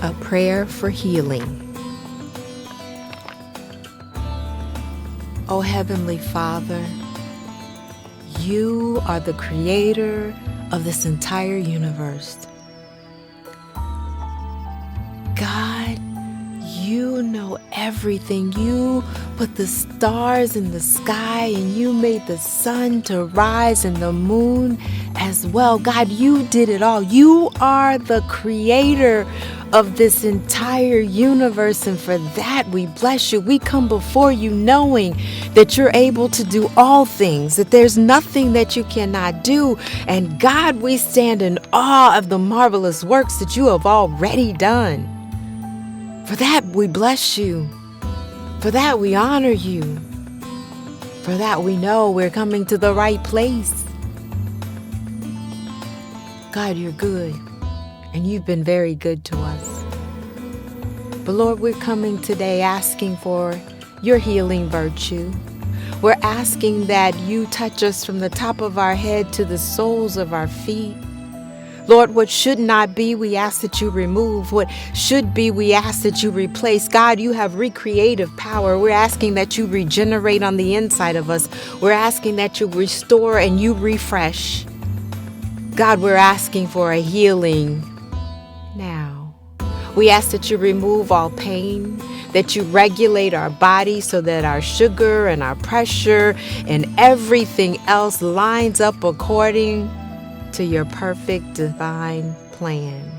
A prayer for healing. Oh, Heavenly Father, you are the creator of this entire universe. God, you know everything. You put the stars in the sky and you made the sun to rise and the moon as well. God, you did it all. You are the creator of this entire universe, and for that we bless you. We come before you knowing that you're able to do all things, that there's nothing that you cannot do. And God, we stand in awe of the marvelous works that you have already done. For that we bless you. For that we honor you. For that we know we're coming to the right place. God, you're good. And you've been very good to us. But Lord, we're coming today asking for your healing virtue. We're asking that you touch us from the top of our head to the soles of our feet. Lord, what should not be, we ask that you remove. What should be, we ask that you replace. God, you have recreative power. We're asking that you regenerate on the inside of us. We're asking that you restore and you refresh. God, we're asking for a healing now. We ask that you remove all pain, that you regulate our body so that our sugar and our pressure and everything else lines up according to your perfect divine plan.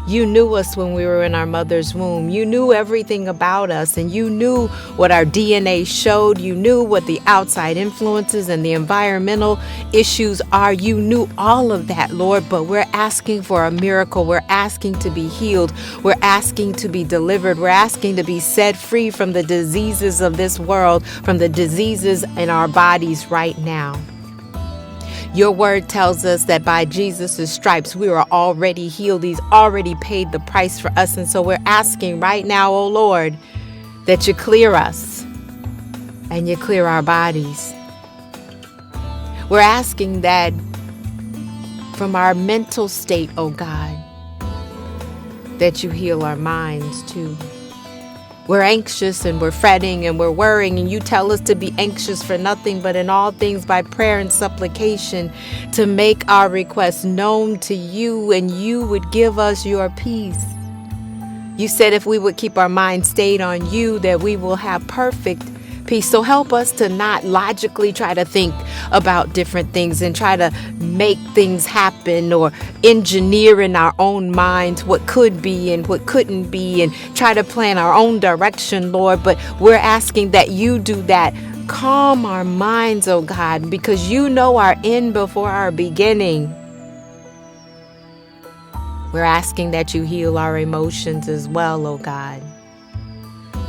You knew us when we were in our mother's womb. You knew everything about us, and you knew what our DNA showed. You knew what the outside influences and the environmental issues are. You knew all of that, Lord, but we're asking for a miracle. We're asking to be healed. We're asking to be delivered. We're asking to be set free from the diseases of this world, from the diseases in our bodies right now. Your word tells us that by Jesus' stripes, we are already healed. He's already paid the price for us. And so we're asking right now, oh Lord, that you clear us and you clear our bodies. We're asking that from our mental state, oh God, that you heal our minds too. We're anxious and we're fretting and we're worrying, and you tell us to be anxious for nothing, but in all things by prayer and supplication to make our requests known to you, and you would give us your peace. You said if we would keep our mind stayed on you, that we will have perfect peace. So help us to not logically try to think about different things and try to make things happen or engineer in our own minds what could be and what couldn't be and try to plan our own direction, Lord. But we're asking that you do that. Calm our minds, oh God, because you know our end before our beginning. We're asking that you heal our emotions as well, oh God.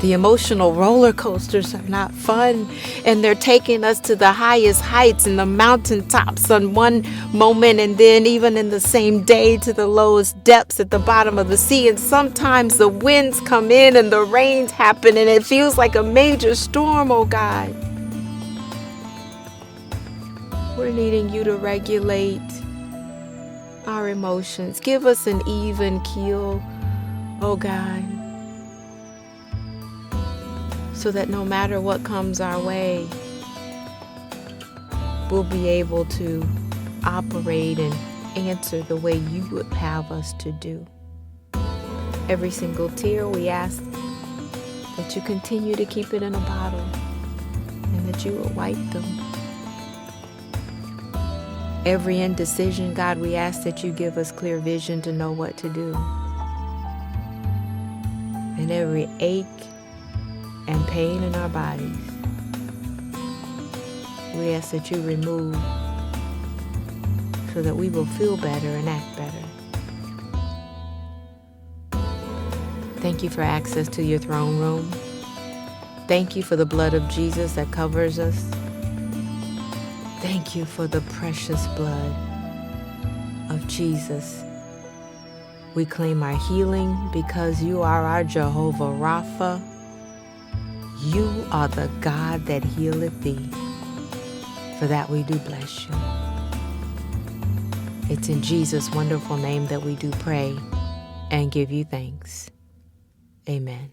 The emotional roller coasters are not fun, and they're taking us to the highest heights and the mountaintops on one moment, and then even in the same day to the lowest depths at the bottom of the sea. And sometimes the winds come in and the rains happen, and it feels like a major storm, oh God. We're needing you to regulate our emotions. Give us an even keel, oh God, so that no matter what comes our way, we'll be able to operate and answer the way you would have us to do. Every single tear, we ask that you continue to keep it in a bottle and that you will wipe them. Every indecision, God, we ask that you give us clear vision to know what to do. And every ache and pain in our bodies, we ask that you remove so that we will feel better and act better. Thank you for access to your throne room. Thank you for the blood of Jesus that covers us. Thank you for the precious blood of Jesus. We claim our healing because you are our Jehovah Rapha. You are the God that healeth thee. For that we do bless you. It's in Jesus' wonderful name that we do pray. and give you thanks. Amen.